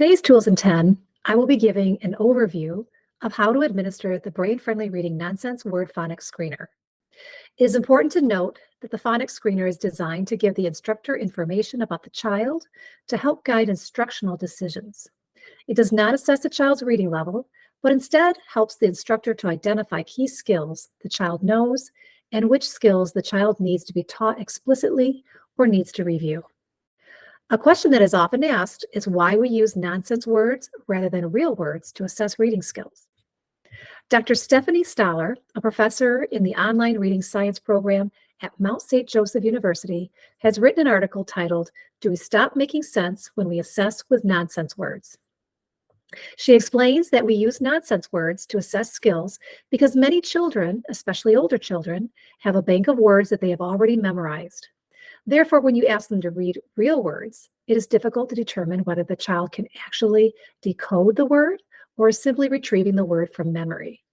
Today's Tools in 10, I will be giving an overview of how to administer the brain-friendly reading nonsense word phonics screener. It is important to note that the phonics screener is designed to give the instructor information about the child to help guide instructional decisions. It does not assess the child's reading level, but instead helps the instructor to identify key skills the child knows and which skills the child needs to be taught explicitly or needs to review. A question that is often asked is why we use nonsense words rather than real words to assess reading skills. Dr. Stephanie Stoller, a professor in the online reading science program at Mount St. Joseph University, has written an article titled, "Do We Stop Making Sense When We Assess with Nonsense Words?" She explains that we use nonsense words to assess skills because many children, especially older children, have a bank of words that they have already memorized. Therefore, when you ask them to read real words, it is difficult to determine whether the child can actually decode the word or is simply retrieving the word from memory.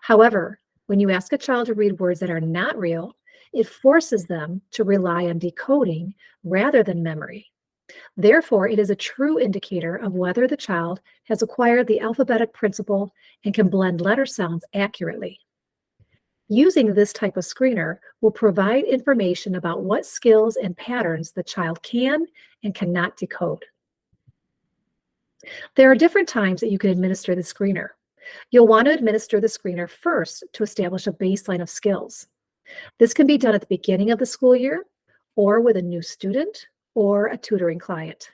However, when you ask a child to read words that are not real, it forces them to rely on decoding rather than memory. Therefore, it is a true indicator of whether the child has acquired the alphabetic principle and can blend letter sounds accurately. Using this type of screener will provide information about what skills and patterns the child can and cannot decode. There are different times that you can administer the screener. You'll want to administer the screener first to establish a baseline of skills. This can be done at the beginning of the school year or with a new student or a tutoring client.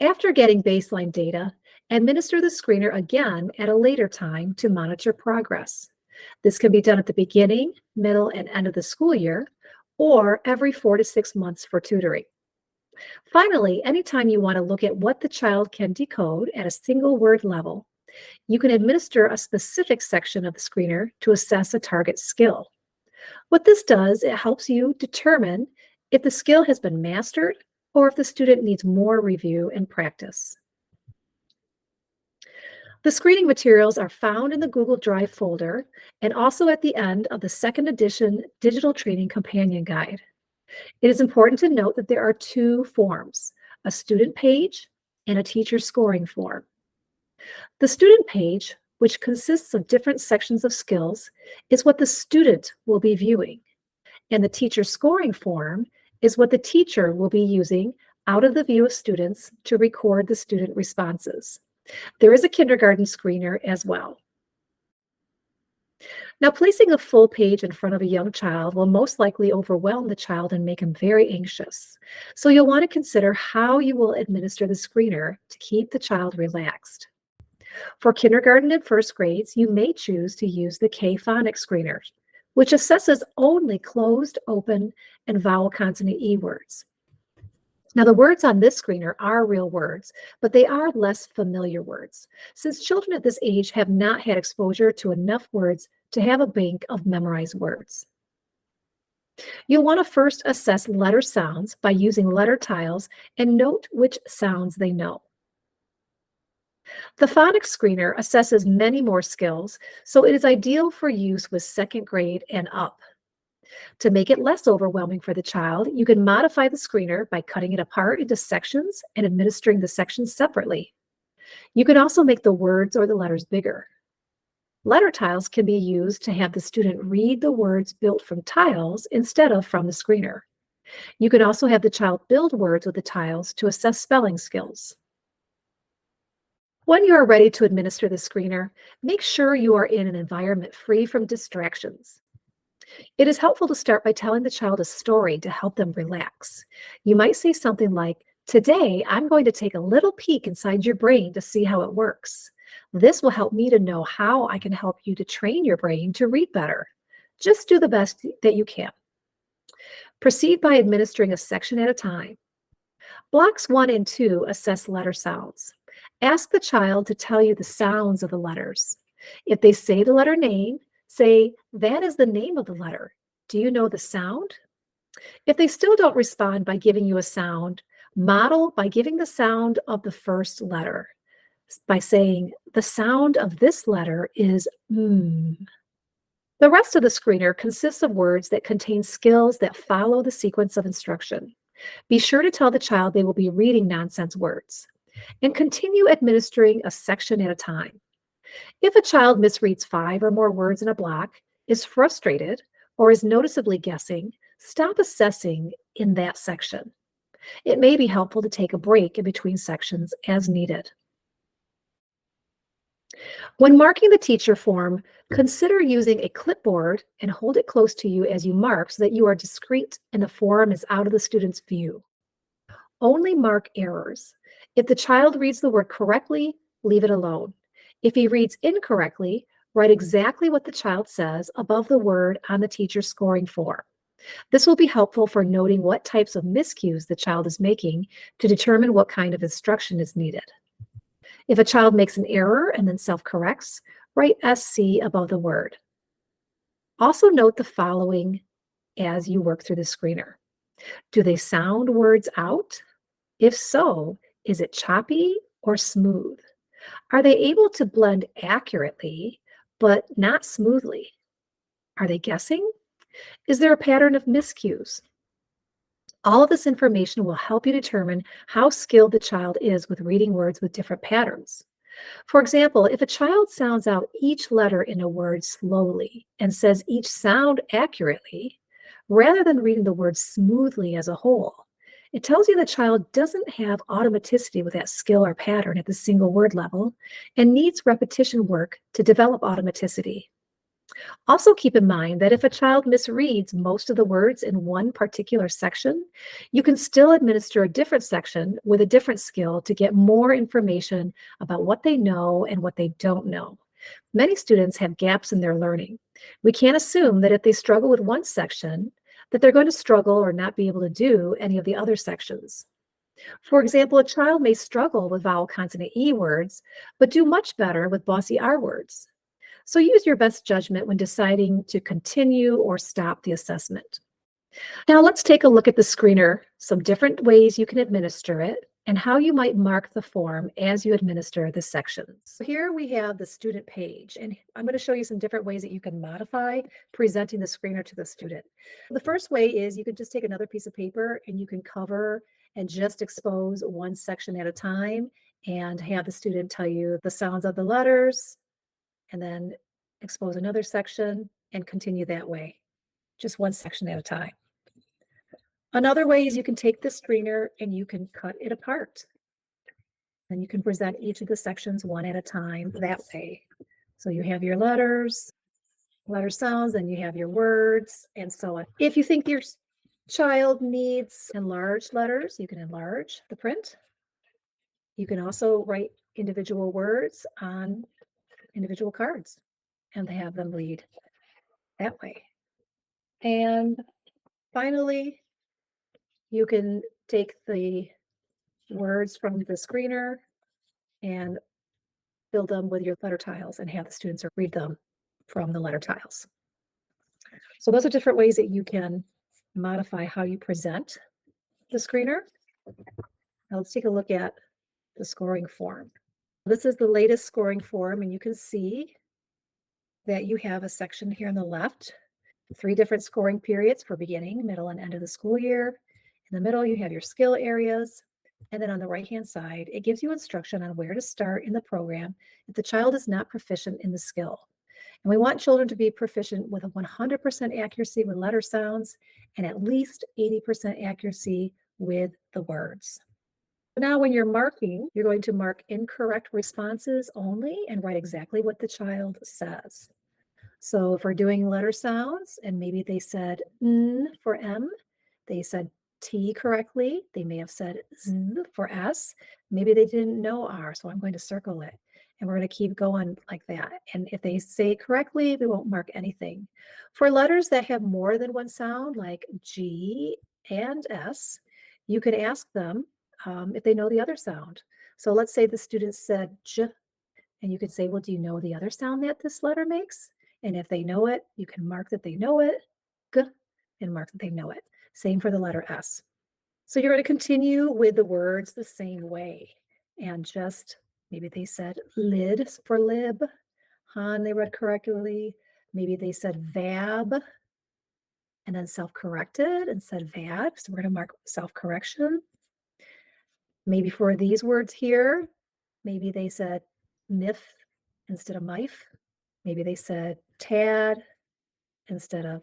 After getting baseline data, administer the screener again at a later time to monitor progress. This can be done at the beginning, middle, and end of the school year, or every 4 to 6 months for tutoring. Finally, anytime you want to look at what the child can decode at a single word level, you can administer a specific section of the screener to assess a target skill. What this does, it helps you determine if the skill has been mastered or if the student needs more review and practice. The screening materials are found in the Google Drive folder and also at the end of the second edition Digital Training Companion Guide. It is important to note that there are two forms, a student page and a teacher scoring form. The student page, which consists of different sections of skills, is what the student will be viewing, and the teacher scoring form is what the teacher will be using out of the view of students to record the student responses. There is a kindergarten screener as well. Now, placing a full page in front of a young child will most likely overwhelm the child and make him very anxious. So you'll want to consider how you will administer the screener to keep the child relaxed. For kindergarten and first grades, you may choose to use the K-Phonics screener, which assesses only closed, open, and vowel consonant E words. Now, the words on this screener are real words, but they are less familiar words, since children at this age have not had exposure to enough words to have a bank of memorized words. You'll want to first assess letter sounds by using letter tiles and note which sounds they know. The phonics screener assesses many more skills, so it is ideal for use with second grade and up. To make it less overwhelming for the child, you can modify the screener by cutting it apart into sections and administering the sections separately. You can also make the words or the letters bigger. Letter tiles can be used to have the student read the words built from tiles instead of from the screener. You can also have the child build words with the tiles to assess spelling skills. When you are ready to administer the screener, make sure you are in an environment free from distractions. It is helpful to start by telling the child a story to help them relax. You might say something like, "Today, I'm going to take a little peek inside your brain to see how it works. This will help me to know how I can help you to train your brain to read better. Just do the best that you can." Proceed by administering a section at a time. Blocks 1 and 2 assess letter sounds. Ask the child to tell you the sounds of the letters. If they say the letter name, say, "That is the name of the letter. Do you know the sound?" If they still don't respond by giving you a sound, model by giving the sound of the first letter, by saying, "The sound of this letter is mm." The rest of the screener consists of words that contain skills that follow the sequence of instruction. Be sure to tell the child they will be reading nonsense words. and continue administering a section at a time. If a child misreads 5 or more words in a block, is frustrated, or is noticeably guessing, stop assessing in that section. It may be helpful to take a break in between sections as needed. When marking the teacher form, consider using a clipboard and hold it close to you as you mark so that you are discreet and the form is out of the student's view. Only mark errors. If the child reads the word correctly, leave it alone. If he reads incorrectly, write exactly what the child says above the word on the teacher's scoring form. This will be helpful for noting what types of miscues the child is making to determine what kind of instruction is needed. If a child makes an error and then self-corrects, write SC above the word. Also note the following as you work through the screener. Do they sound words out? If so, is it choppy or smooth? Are they able to blend accurately, but not smoothly? Are they guessing? Is there a pattern of miscues? All of this information will help you determine how skilled the child is with reading words with different patterns. For example, if a child sounds out each letter in a word slowly and says each sound accurately, rather than reading the word smoothly as a whole, it tells you the child doesn't have automaticity with that skill or pattern at the single word level and needs repetition work to develop automaticity. Also keep in mind that if a child misreads most of the words in one particular section, you can still administer a different section with a different skill to get more information about what they know and what they don't know. Many students have gaps in their learning. We can't assume that if they struggle with one section, that they're going to struggle or not be able to do any of the other sections. For example, a child may struggle with vowel consonant E words, but do much better with bossy R words. So use your best judgment when deciding to continue or stop the assessment. Now let's take a look at the screener, some different ways you can administer it, and how you might mark the form as you administer the sections. So here we have the student page, and I'm going to show you some different ways that you can modify presenting the screener to the student. The first way is you can just take another piece of paper and you can cover and just expose one section at a time and have the student tell you the sounds of the letters, and then expose another section and continue that way, just one section at a time. Another way is you can take the screener and you can cut it apart. And you can present each of the sections one at a time that way. So you have your letters, letter sounds, and you have your words, and so on. If you think your child needs enlarged letters, you can enlarge the print. You can also write individual words on individual cards and have them read that way. And finally, you can take the words from the screener and fill them with your letter tiles and have the students read them from the letter tiles. So those are different ways that you can modify how you present the screener. Now let's take a look at the scoring form. This is the latest scoring form, and you can see that you have a section here on the left, 3 different scoring periods for beginning, middle, and end of the school year. In the middle, you have your skill areas. And then on the right-hand side, it gives you instruction on where to start in the program if the child is not proficient in the skill. And we want children to be proficient with a 100% accuracy with letter sounds and at least 80% accuracy with the words. Now, when you're marking, you're going to mark incorrect responses only and write exactly what the child says. So if we're doing letter sounds and maybe they said N for M, they said T correctly, they may have said Z for S, maybe they didn't know R, so I'm going to circle it. And we're going to keep going like that. And if they say it correctly, we won't mark anything. For letters that have more than one sound, like G and S, you can ask them if they know the other sound. So let's say the student said J, and you could say, well, do you know the other sound that this letter makes? And if they know it, you can mark that they know it, G, and mark that they know it. Same for the letter S. So you're going to continue with the words the same way. And just maybe they said lid for lib, Han, they read correctly. Maybe they said vab and then self-corrected and said vab. So we're going to mark self-correction. Maybe for these words here, maybe they said myth instead of mife. Maybe they said tad instead of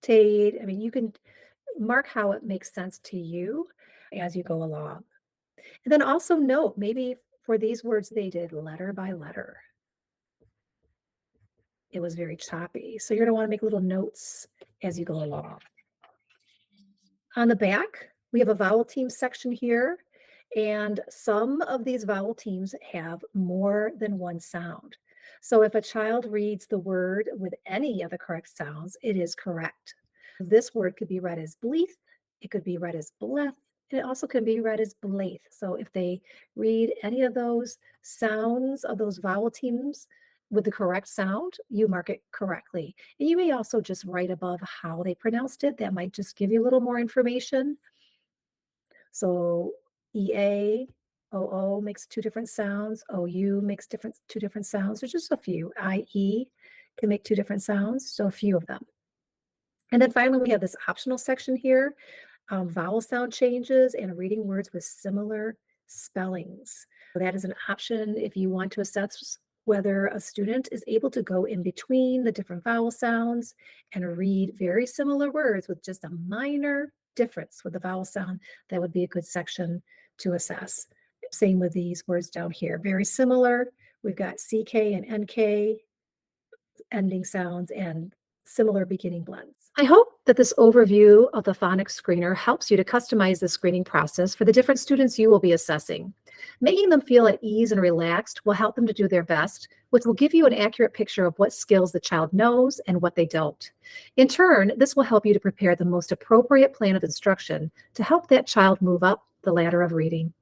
tade. I mean, you can mark how it makes sense to you as you go along. And then also note, maybe for these words, they did letter by letter. It was very choppy. So you're going to want to make little notes as you go along. On the back, we have a vowel team section here, and some of these vowel teams have more than one sound. So if a child reads the word with any of the correct sounds, it is correct. This word could be read as bleeth, it could be read as bleth, and it also can be read as blaith. So if they read any of those sounds of those vowel teams with the correct sound, you mark it correctly. And you may also just write above how they pronounced it. That might just give you a little more information. So EA, OO makes two different sounds. OU makes two different sounds. There's just a few. IE can make two different sounds. So a few of them. And then finally, we have this optional section here, vowel sound changes and reading words with similar spellings. So that is an option if you want to assess whether a student is able to go in between the different vowel sounds and read very similar words with just a minor difference with the vowel sound. That would be a good section to assess. Same with these words down here, very similar. We've got CK and NK ending sounds and similar beginning blends. I hope that this overview of the phonics screener helps you to customize the screening process for the different students you will be assessing. Making them feel at ease and relaxed will help them to do their best, which will give you an accurate picture of what skills the child knows and what they don't. In turn, this will help you to prepare the most appropriate plan of instruction to help that child move up the ladder of reading.